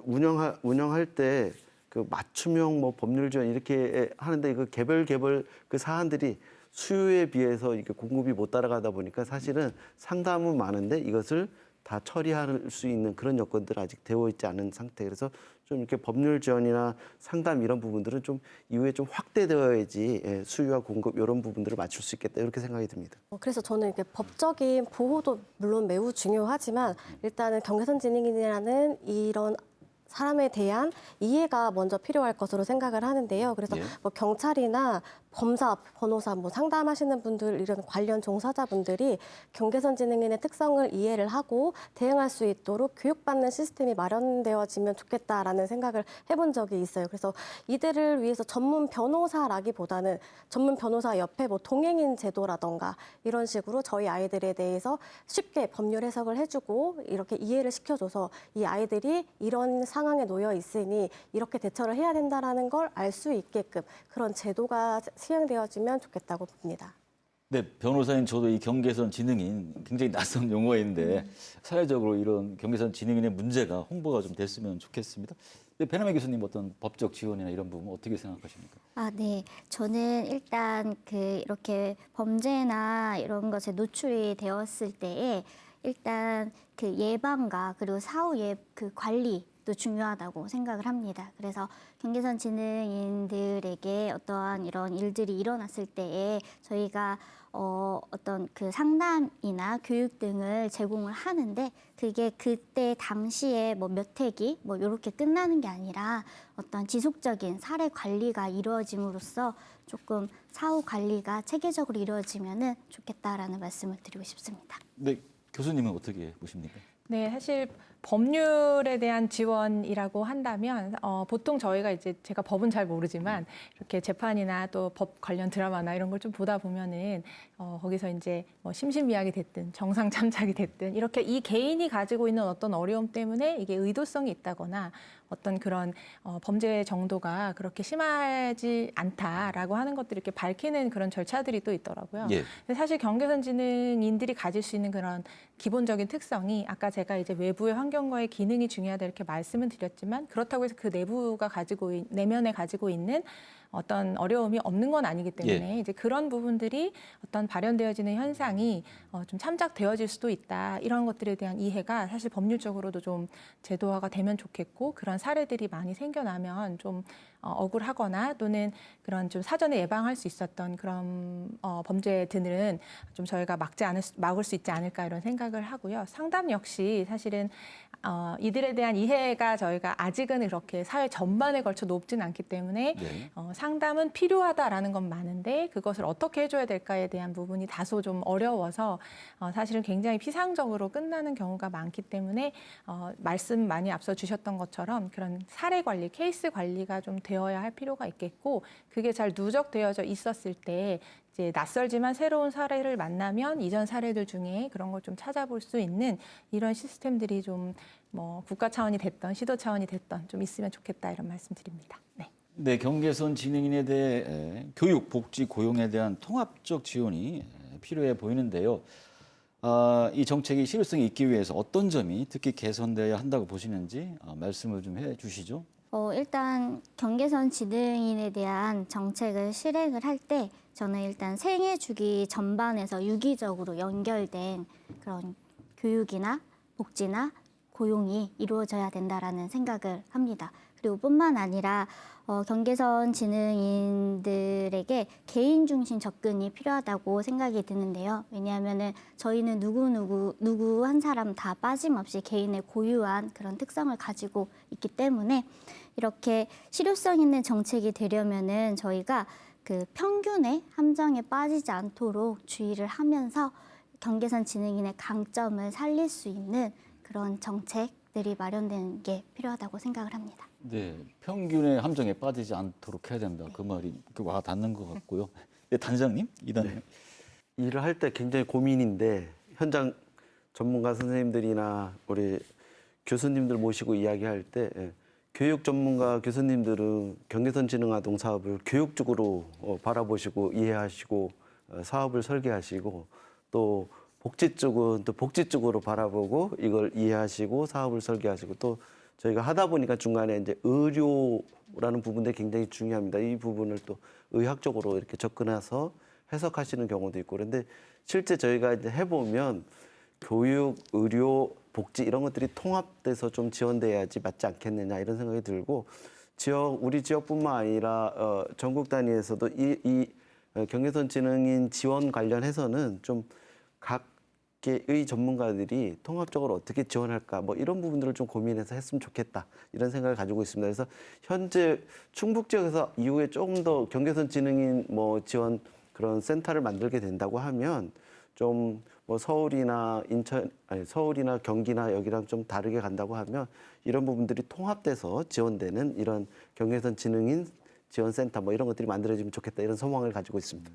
운영할 때 그 맞춤형 뭐 법률 지원 이렇게 하는데 그 개별 그 사안들이 수요에 비해서 이렇게 공급이 못 따라가다 보니까 사실은 상담은 많은데 이것을 다 처리할 수 있는 그런 여건들 아직 되어 있지 않은 상태. 그래서 좀 이렇게 법률 지원이나 상담 이런 부분들은 좀 이후에 좀 확대되어야지 수요와 공급 이런 부분들을 맞출 수 있겠다 이렇게 생각이 듭니다. 그래서 저는 이렇게 법적인 보호도 물론 매우 중요하지만 일단은 경계선 지능인이라는 이런 사람에 대한 이해가 먼저 필요할 것으로 생각을 하는데요. 그래서 예. 뭐 경찰이나 검사, 변호사, 뭐 상담하시는 분들 이런 관련 종사자분들이 경계선 지능인의 특성을 이해를 하고 대응할 수 있도록 교육받는 시스템이 마련되어지면 좋겠다라는 생각을 해본 적이 있어요. 그래서 이들을 위해서 전문 변호사라기보다는 전문 변호사 옆에 뭐 동행인 제도라던가 이런 식으로 저희 아이들에 대해서 쉽게 법률 해석을 해주고 이렇게 이해를 시켜줘서 이 아이들이 이런 상황에 놓여 있으니 이렇게 대처를 해야 된다라는 걸 알 수 있게끔 그런 제도가 시행되어지면 좋겠다고 봅니다. 네, 변호사인 저도 이 경계선 지능인 굉장히 낯선 용어인데 사회적으로 이런 경계선 지능인의 문제가 홍보가 좀 됐으면 좋겠습니다. 네, 배나미 교수님 어떤 법적 지원이나 이런 부분 어떻게 생각하십니까? 네. 저는 일단 이렇게 범죄나 이런 것에 노출이 되었을 때에 일단 그 예방과 그리고 사후 그 관리 또 중요하다고 생각을 합니다. 그래서 경계선 지능인들에게 어떠한 이런 일들이 일어났을 때에 저희가 어떤 그 상담이나 교육 등을 제공을 하는데 그게 그때 당시에 뭐 몇 회기 뭐 이렇게 끝나는 게 아니라 어떤 지속적인 사례 관리가 이루어짐으로써 조금 사후 관리가 체계적으로 이루어지면은 좋겠다라는 말씀을 드리고 싶습니다. 네, 교수님은 어떻게 보십니까? 네, 사실 법률에 대한 지원이라고 한다면 보통 저희가 이제 제가 법은 잘 모르지만 이렇게 재판이나 또 법 관련 드라마나 이런 걸 좀 보다 보면은 거기서 이제 뭐 심신미약이 됐든 정상 참작이 됐든 이렇게 이 개인이 가지고 있는 어떤 어려움 때문에 이게 의도성이 있다거나 어떤 그런 범죄 정도가 그렇게 심하지 않다라고 하는 것들을 이렇게 밝히는 그런 절차들이 또 있더라고요. 예. 근데 사실 경계선 지능인들이 가질 수 있는 그런 기본적인 특성이 아까 제가 이제 외부의 환경과의 기능이 중요하다 이렇게 말씀은 드렸지만 그렇다고 해서 그 내면에 가지고 있는 어떤 어려움이 없는 건 아니기 때문에 이제 그런 부분들이 어떤 발현되어지는 현상이 좀 참작되어질 수도 있다. 이런 것들에 대한 이해가 사실 법률적으로도 좀 제도화가 되면 좋겠고 그런 사례들이 많이 생겨나면 좀 억울하거나 또는 그런 좀 사전에 예방할 수 있었던 그런 범죄들은 좀 저희가 막을 수 있지 않을까 이런 생각을 하고요. 상담 역시 사실은 이들에 대한 이해가 저희가 아직은 그렇게 사회 전반에 걸쳐 높진 않기 때문에 네. 상담은 필요하다라는 건 많은데 그것을 어떻게 해줘야 될까에 대한 부분이 다소 좀 어려워서 사실은 굉장히 피상적으로 끝나는 경우가 많기 때문에 말씀 많이 앞서 주셨던 것처럼 그런 사례 관리, 케이스 관리가 좀 되어야 할 필요가 있겠고 그게 잘 누적되어져 있었을 때 이제 낯설지만 새로운 사례를 만나면 이전 사례들 중에 그런 걸 좀 찾아볼 수 있는 이런 시스템들이 좀 뭐 국가 차원이 됐던 시도 차원이 됐던 좀 있으면 좋겠다 이런 말씀드립니다. 네. 네, 경계선 지능인에 대해 교육, 복지, 고용에 대한 통합적 지원이 필요해 보이는데요. 이 정책이 실효성이 있기 위해서 어떤 점이 특히 개선되어야 한다고 보시는지 말씀을 좀 해주시죠. 일단 경계선 지능인에 대한 정책을 실행을 할 때 저는 일단 생애 주기 전반에서 유기적으로 연결된 그런 교육이나 복지나 고용이 이루어져야 된다라는 생각을 합니다. 그리고 뿐만 아니라 경계선 지능인들에게 개인 중심 접근이 필요하다고 생각이 드는데요. 왜냐하면은 저희는 누구 한 사람 다 빠짐없이 개인의 고유한 그런 특성을 가지고 있기 때문에 이렇게 실효성 있는 정책이 되려면은 저희가 그 평균의 함정에 빠지지 않도록 주의를 하면서 경계선 지능인의 강점을 살릴 수 있는 그런 정책들이 마련되는 게 필요하다고 생각을 합니다. 네, 평균의 함정에 빠지지 않도록 해야 된다. 그 말이 와 닿는 것 같고요. 네, 단장님, 이단님. 일을 할 때 굉장히 고민인데 현장 전문가 선생님들이나 우리 교수님들 모시고 이야기할 때 교육 전문가 교수님들은 경계선 지능아동 사업을 교육적으로 바라보시고 이해하시고 사업을 설계하시고 또 복지 쪽은 또 복지 쪽으로 바라보고 이걸 이해하시고 사업을 설계하시고 또 저희가 하다 보니까 중간에 이제 의료라는 부분도 굉장히 중요합니다. 이 부분을 또 의학적으로 이렇게 접근해서 해석하시는 경우도 있고 그런데 실제 저희가 이제 해보면 교육, 의료, 복지 이런 것들이 통합돼서 좀 지원돼야지 맞지 않겠느냐 이런 생각이 들고 우리 지역뿐만 아니라 전국 단위에서도 이 경계선 지능인 지원 관련해서는 좀 각계의 전문가들이 통합적으로 어떻게 지원할까 뭐 이런 부분들을 좀 고민해서 했으면 좋겠다 이런 생각을 가지고 있습니다. 그래서 현재 충북 지역에서 이후에 조금 더 경계선 지능인 뭐 지원 그런 센터를 만들게 된다고 하면 좀 뭐 서울이나 서울이나 경기나 여기랑 좀 다르게 간다고 하면 이런 부분들이 통합돼서 지원되는 이런 경계선 지능인 지원센터 뭐 이런 것들이 만들어지면 좋겠다 이런 소망을 가지고 있습니다.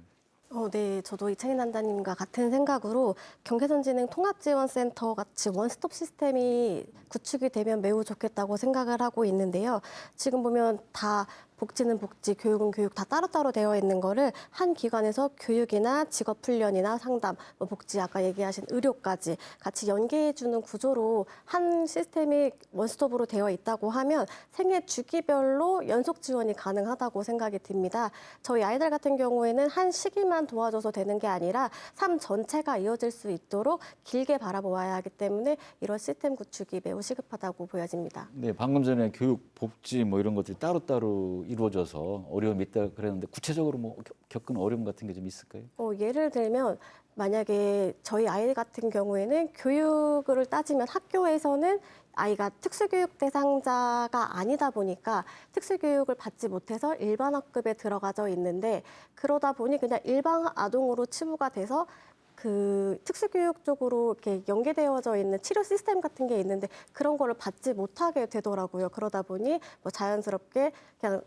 네, 저도 이채인 단장님과 같은 생각으로 경계선지능 통합지원센터 같이 원스톱 시스템이 구축이 되면 매우 좋겠다고 생각을 하고 있는데요. 지금 보면 다 복지는 복지, 교육은 교육 다 따로따로 되어 있는 거를 한 기관에서 교육이나 직업 훈련이나 상담, 뭐 복지 아까 얘기하신 의료까지 같이 연계해 주는 구조로 한 시스템이 원스톱으로 되어 있다고 하면 생애 주기별로 연속 지원이 가능하다고 생각이 듭니다. 저희 아이들 같은 경우에는 한 시기만 도와줘서 되는 게 아니라 삶 전체가 이어질 수 있도록 길게 바라보아야 하기 때문에 이런 시스템 구축이 매우 시급하다고 보여집니다. 네, 방금 전에 교육, 복지 뭐 이런 것들이 따로따로 이루어져서 어려움이 있다 그랬는데 구체적으로 뭐 겪은 어려움 같은 게 좀 있을까요? 예를 들면 만약에 저희 아이 같은 경우에는 교육을 따지면 학교에서는 아이가 특수교육 대상자가 아니다 보니까 특수교육을 받지 못해서 일반 학급에 들어가져 있는데 그러다 보니 그냥 일반 아동으로 치부가 돼서 그 특수교육 쪽으로 이렇게 연계되어져 있는 치료 시스템 같은 게 있는데 그런 거를 받지 못하게 되더라고요. 그러다 보니 뭐 자연스럽게 그냥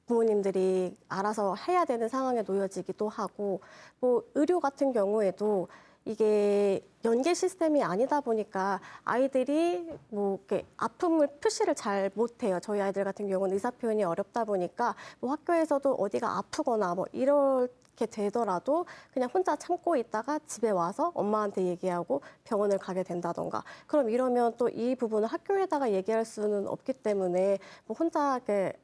부모님들이 알아서 해야 되는 상황에 놓여지기도 하고 뭐 의료 같은 경우에도 이게 연계 시스템이 아니다 보니까 아이들이 뭐 이렇게 아픔을 표시를 잘 못해요. 저희 아이들 같은 경우는 의사 표현이 어렵다 보니까 뭐 학교에서도 어디가 아프거나 뭐 이렇게 되더라도 그냥 혼자 참고 있다가 집에 와서 엄마한테 얘기하고 병원을 가게 된다던가. 그럼 이러면 또 이 부분을 학교에다가 얘기할 수는 없기 때문에 뭐 혼자 이렇게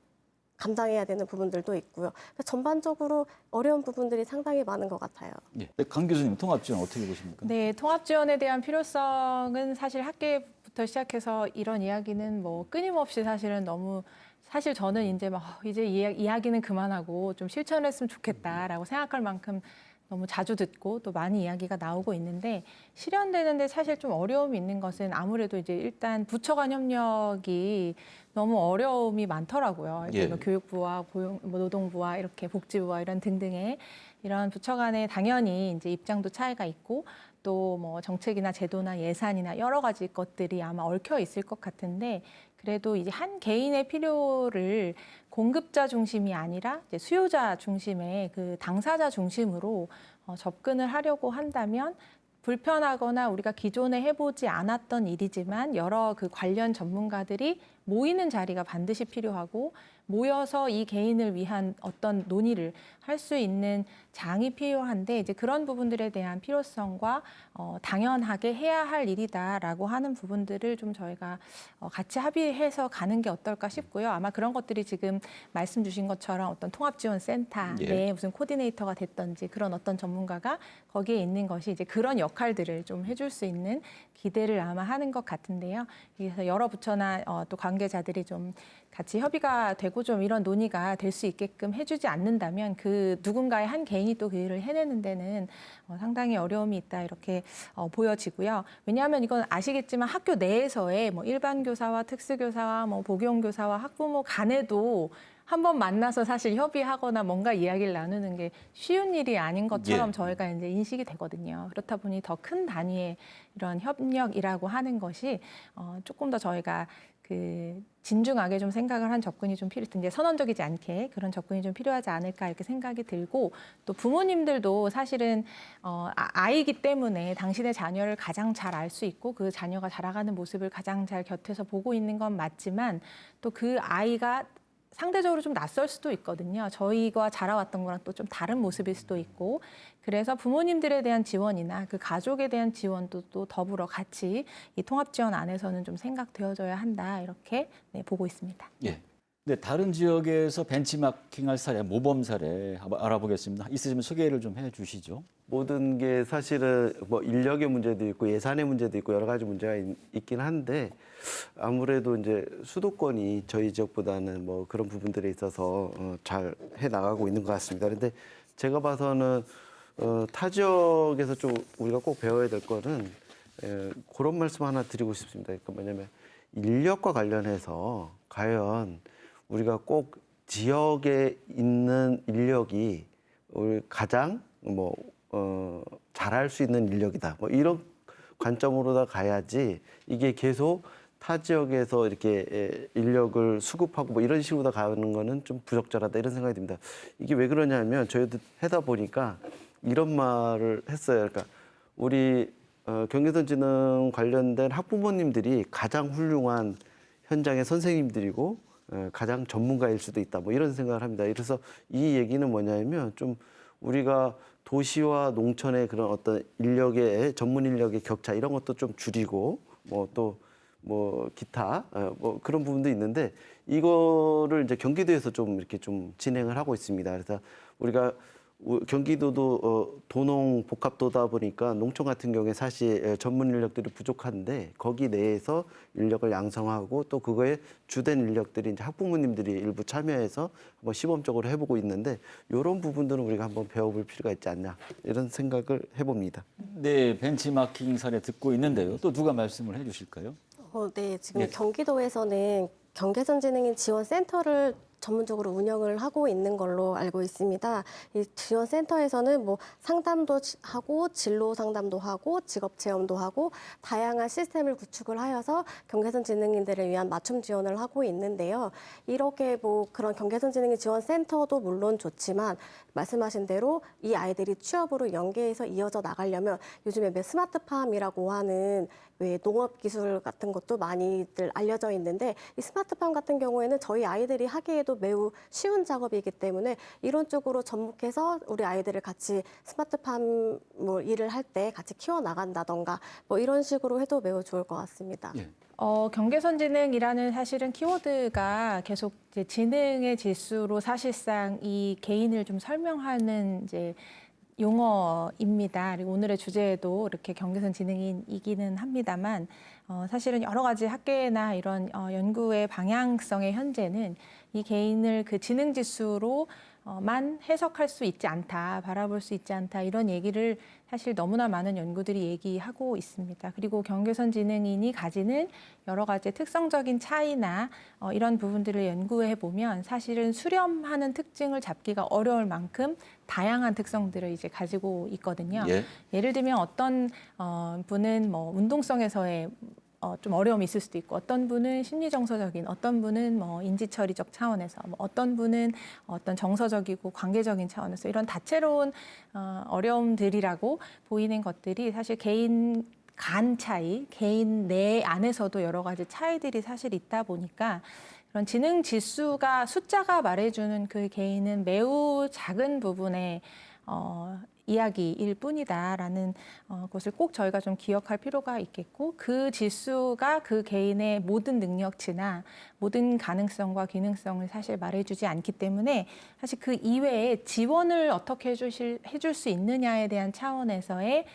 감당해야 되는 부분들도 있고요. 전반적으로 어려운 부분들이 상당히 많은 것 같아요. 예. 강 교수님 통합 지원 어떻게 보십니까? 네, 통합 지원에 대한 필요성은 사실 학계부터 시작해서 이런 이야기는 뭐 끊임없이 사실은 너무 사실 저는 이제 막 이제 이야기는 그만하고 좀 실천했으면 좋겠다라고 생각할 만큼 너무 자주 듣고 또 많이 이야기가 나오고 있는데 실현되는데 사실 좀 어려움이 있는 것은 아무래도 이제 일단 부처 간 협력이 너무 어려움이 많더라고요. 예. 뭐 교육부와 뭐 노동부와 이렇게 복지부와 이런 등등의 이런 부처 간에 당연히 이제 입장도 차이가 있고 또 뭐 정책이나 제도나 예산이나 여러 가지 것들이 아마 얽혀 있을 것 같은데 그래도 이제 한 개인의 필요를 공급자 중심이 아니라 이제 수요자 중심의 그 당사자 중심으로 접근을 하려고 한다면 불편하거나 우리가 기존에 해보지 않았던 일이지만 여러 그 관련 전문가들이 모이는 자리가 반드시 필요하고 모여서 이 개인을 위한 어떤 논의를 할 수 있는 장이 필요한데 이제 그런 부분들에 대한 필요성과 당연하게 해야 할 일이다라고 하는 부분들을 좀 저희가 같이 합의해서 가는 게 어떨까 싶고요. 아마 그런 것들이 지금 말씀 주신 것처럼 어떤 통합지원센터 예. 내에 무슨 코디네이터가 됐던지 그런 어떤 전문가가 거기에 있는 것이 이제 그런 역할들을 좀 해줄 수 있는 기대를 아마 하는 것 같은데요. 그래서 여러 부처나 또 관계자들이 좀 같이 협의가 되고 좀 이런 논의가 될 수 있게끔 해주지 않는다면 그 누군가의 한 개인이 또 그 일을 해내는 데는 상당히 어려움이 있다 이렇게 보여지고요. 왜냐하면 이건 아시겠지만 학교 내에서의 뭐 일반 교사와 특수교사와 뭐 복용교사와 학부모 간에도 한번 만나서 사실 협의하거나 뭔가 이야기를 나누는 게 쉬운 일이 아닌 것처럼 예. 저희가 이제 인식이 되거든요. 그렇다 보니 더 큰 단위의 이런 협력이라고 하는 것이 조금 더 저희가 그 진중하게 좀 생각을 한 접근이 좀 이제 선언적이지 않게 그런 접근이 좀 필요하지 않을까 이렇게 생각이 들고 또 부모님들도 사실은 아이기 때문에 당신의 자녀를 가장 잘 알 수 있고 그 자녀가 자라가는 모습을 가장 잘 곁에서 보고 있는 건 맞지만 또 그 아이가 상대적으로 좀 낯설 수도 있거든요. 저희가 자라왔던 거랑 또 좀 다른 모습일 수도 있고 그래서 부모님들에 대한 지원이나 그 가족에 대한 지원도 또 더불어 같이 이 통합 지원 안에서는 좀 생각되어져야 한다 이렇게 보고 있습니다. 예. 네, 다른 지역에서 벤치마킹할 사례, 모범 사례 한번 알아보겠습니다. 있으시면 소개를 좀 해주시죠. 모든 게 사실은 뭐 인력의 문제도 있고 예산의 문제도 있고 여러 가지 문제가 있긴 한데 아무래도 이제 수도권이 저희 지역보다는 뭐 그런 부분들에 있어서 잘 해 나가고 있는 것 같습니다. 그런데 제가 봐서는 타 지역에서 좀 우리가 꼭 배워야 될 거는 그런 말씀 하나 드리고 싶습니다. 그러니까 뭐냐면 인력과 관련해서 과연 우리가 꼭 지역에 있는 인력이 우리 가장 잘할 수 있는 인력이다. 뭐 이런 관점으로 다 가야지 이게 계속 타 지역에서 이렇게 인력을 수급하고 뭐 이런 식으로 다 가는 거는 좀 부적절하다 이런 생각이 듭니다. 이게 왜 그러냐면 저희도 하다 보니까 이런 말을 했어요. 그러니까 우리 경계선지능 관련된 학부모님들이 가장 훌륭한 현장의 선생님들이고 가장 전문가일 수도 있다. 뭐 이런 생각을 합니다. 그래서 이 얘기는 뭐냐면 좀 우리가 도시와 농촌의 그런 어떤 인력의 전문 인력의 격차 이런 것도 좀 줄이고 뭐 또 뭐 기타 뭐 그런 부분도 있는데 이거를 이제 경기도에서 좀 이렇게 좀 진행을 하고 있습니다. 그래서 우리가 경기도도 도농 복합도다 보니까 농촌 같은 경우에 사실 전문 인력들이 부족한데 거기 내에서 인력을 양성하고 또 그거에 주된 인력들이 이제 학부모님들이 일부 참여해서 한번 시범적으로 해보고 있는데 이런 부분들은 우리가 한번 배워볼 필요가 있지 않냐 이런 생각을 해봅니다. 네, 벤치마킹 사례 듣고 있는데요. 또 누가 말씀을 해주실까요? 네, 지금 예. 경기도에서는 경계선진흥인 지원센터를 전문적으로 운영을 하고 있는 걸로 알고 있습니다. 이 지원센터에서는 뭐 상담도 하고 진로 상담도 하고 직업 체험도 하고 다양한 시스템을 구축을 하여서 경계선 지능인들을 위한 맞춤 지원을 하고 있는데요. 이렇게 뭐 그런 경계선 지능인 지원센터도 물론 좋지만 말씀하신 대로 이 아이들이 취업으로 연계해서 이어져 나가려면 요즘에 스마트팜이라고 하는 왜 농업 기술 같은 것도 많이들 알려져 있는데 이 스마트팜 같은 경우에는 저희 아이들이 하기에도 매우 쉬운 작업이기 때문에 이런 쪽으로 접목해서 우리 아이들을 같이 스마트팜 뭐 일을 할 때 같이 키워 나간다던가 뭐 이런 식으로 해도 매우 좋을 것 같습니다. 예. 경계선 지능이라는 사실은 키워드가 계속 이제 지능의 지수로 사실상 이 개인을 좀 설명하는 이제 용어입니다. 그리고 오늘의 주제도 이렇게 경계선 지능인이기는 합니다만 사실은 여러 가지 학계나 이런 연구의 방향성의 현재는 이 개인을 그 지능 지수로 만 해석할 수 있지 않다, 바라볼 수 있지 않다 이런 얘기를 사실 너무나 많은 연구들이 얘기하고 있습니다. 그리고 경계선 지능인이 가지는 여러 가지 특성적인 차이나 이런 부분들을 연구해 보면 사실은 수렴하는 특징을 잡기가 어려울 만큼 다양한 특성들을 이제 가지고 있거든요. 예. 예를 들면 어떤 분은 뭐 운동성에서의 좀 어려움이 있을 수도 있고 어떤 분은 심리정서적인 어떤 분은 뭐 인지처리적 차원에서 뭐 어떤 분은 어떤 정서적이고 관계적인 차원에서 이런 다채로운 어려움들이라고 보이는 것들이 사실 개인 간 차이, 개인 내 안에서도 여러 가지 차이들이 사실 있다 보니까 그런 지능 지수가 숫자가 말해주는 그 개인은 매우 작은 부분의 이야기일 뿐이다라는 것을 꼭 저희가 좀 기억할 필요가 있겠고 그 지수가 그 개인의 모든 능력치나 모든 가능성과 기능성을 사실 말해주지 않기 때문에 사실 그 이외에 지원을 어떻게 해줄 수 있느냐에 대한 차원에서의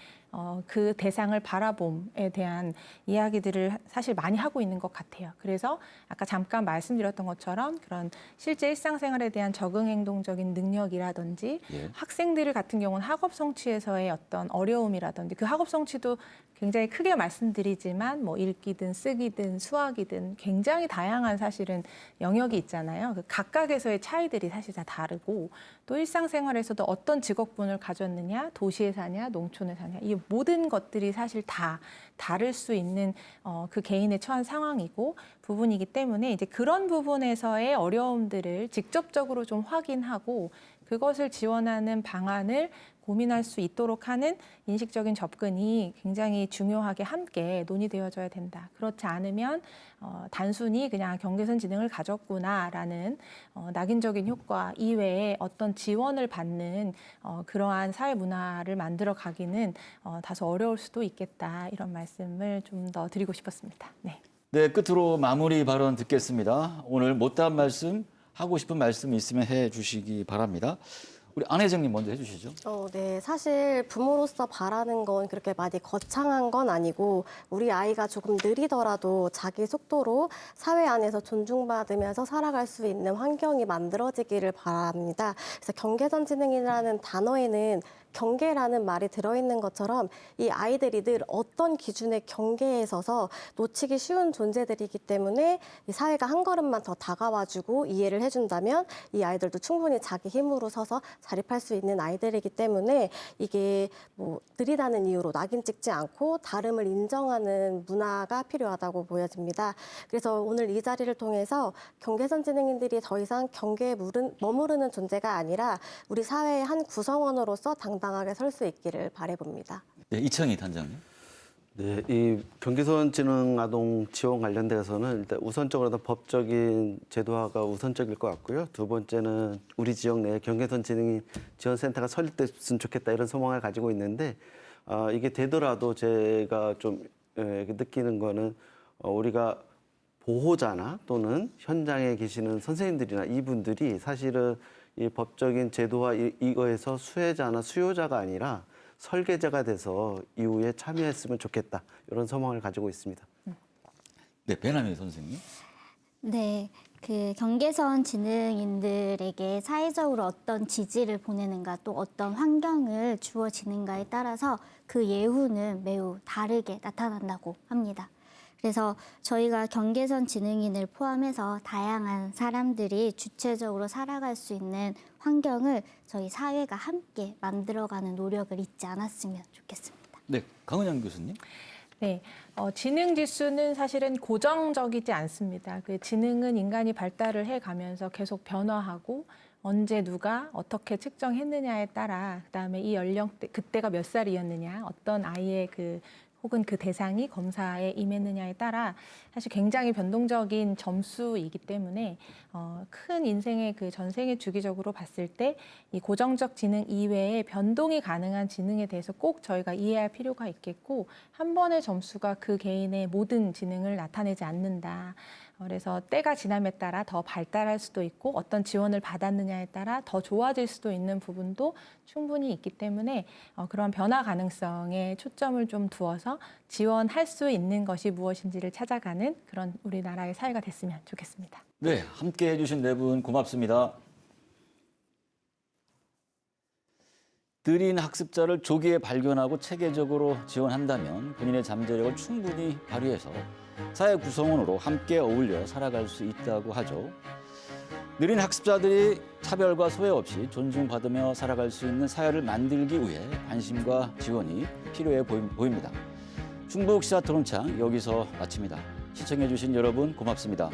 그 대상을 바라봄에 대한 이야기들을 사실 많이 하고 있는 것 같아요. 그래서 아까 잠깐 말씀드렸던 것처럼 그런 실제 일상생활에 대한 적응 행동적인 능력이라든지 예. 학생들 같은 경우는 학업 성취에서의 어떤 어려움이라든지 그 학업 성취도 굉장히 크게 말씀드리지만 뭐 읽기든 쓰기든 수학이든 굉장히 다양한 사실은 영역이 있잖아요. 그 각각에서의 차이들이 사실 다 다르고 또 일상생활에서도 어떤 직업군을 가졌느냐, 도시에 사냐, 농촌에 사냐 이 모든 것들이 사실 다 다를 수 있는 그 개인의 처한 상황이고 부분이기 때문에 이제 그런 부분에서의 어려움들을 직접적으로 좀 확인하고 그것을 지원하는 방안을 고민할 수 있도록 하는 인식적인 접근이 굉장히 중요하게 함께 논의되어져야 된다. 그렇지 않으면 단순히 그냥 경계선 지능을 가졌구나라는 낙인적인 효과 이외에 어떤 지원을 받는 그러한 사회 문화를 만들어 가기는 다소 어려울 수도 있겠다. 이런 말씀을 좀 더 드리고 싶었습니다. 네. 네, 끝으로 마무리 발언 듣겠습니다. 오늘 못다한 말씀, 하고 싶은 말씀 있으면 해 주시기 바랍니다. 우리 안 회장님 먼저 해주시죠. 네. 사실 부모로서 바라는 건 그렇게 많이 거창한 건 아니고 우리 아이가 조금 느리더라도 자기 속도로 사회 안에서 존중받으면서 살아갈 수 있는 환경이 만들어지기를 바랍니다. 그래서 경계선 지능이라는 단어에는 경계라는 말이 들어있는 것처럼 이 아이들이 늘 어떤 기준의 경계에 서서 놓치기 쉬운 존재들이기 때문에 이 사회가 한 걸음만 더 다가와주고 이해를 해준다면 이 아이들도 충분히 자기 힘으로 서서 자립할 수 있는 아이들이기 때문에 이게 뭐 느리다는 이유로 낙인 찍지 않고 다름을 인정하는 문화가 필요하다고 보여집니다. 그래서 오늘 이 자리를 통해서 경계선 지능인들이 더 이상 경계에 머무르는 존재가 아니라 우리 사회의 한 구성원으로서 당당하게 설 수 있기를 바라봅니다. 네, 이창희 단장님. 네, 이 경계선 지능 아동 지원 관련돼서는 일단 우선적으로 법적인 제도화가 우선적일 것 같고요. 두 번째는 우리 지역 내에 경계선 지능 지원센터가 설립됐으면 좋겠다 이런 소망을 가지고 있는데 이게 되더라도 제가 좀 느끼는 거는 우리가 보호자나 또는 현장에 계시는 선생님들이나 이분들이 사실은 이 법적인 제도화 이거에서 수혜자나 수요자가 아니라 설계자가 돼서 이후에 참여했으면 좋겠다 이런 소망을 가지고 있습니다. 네, 배남희 선생님. 네, 그 경계선 지능인들에게 사회적으로 어떤 지지를 보내는가 또 어떤 환경을 주어지는가에 따라서 그 예후는 매우 다르게 나타난다고 합니다. 그래서 저희가 경계선 지능인을 포함해서 다양한 사람들이 주체적으로 살아갈 수 있는 환경을 저희 사회가 함께 만들어가는 노력을 잊지 않았으면 좋겠습니다. 네, 강은영 교수님. 네, 지능 지수는 사실은 고정적이지 않습니다. 그 지능은 인간이 발달을 해가면서 계속 변화하고 언제 누가 어떻게 측정했느냐에 따라 그다음에 이 연령대 그때가 몇 살이었느냐, 어떤 아이의 혹은 그 대상이 검사에 임했느냐에 따라 사실 굉장히 변동적인 점수이기 때문에 큰 인생의 그 전생에 주기적으로 봤을 때 이 고정적 지능 이외에 변동이 가능한 지능에 대해서 꼭 저희가 이해할 필요가 있겠고 한 번의 점수가 그 개인의 모든 지능을 나타내지 않는다. 그래서 때가 지남에 따라 더 발달할 수도 있고 어떤 지원을 받았느냐에 따라 더 좋아질 수도 있는 부분도 충분히 있기 때문에 그런 변화 가능성에 초점을 좀 두어서 지원할 수 있는 것이 무엇인지를 찾아가는 그런 우리나라의 사회가 됐으면 좋겠습니다. 네, 함께 해주신 네 분 고맙습니다. 느린 학습자를 조기에 발견하고 체계적으로 지원한다면 본인의 잠재력을 충분히 발휘해서 사회 구성원으로 함께 어울려 살아갈 수 있다고 하죠. 느린 학습자들이 차별과 소외 없이 존중받으며 살아갈 수 있는 사회를 만들기 위해 관심과 지원이 필요해 보입니다. 충북 시사 토론창 여기서 마칩니다. 시청해 주신 여러분 고맙습니다.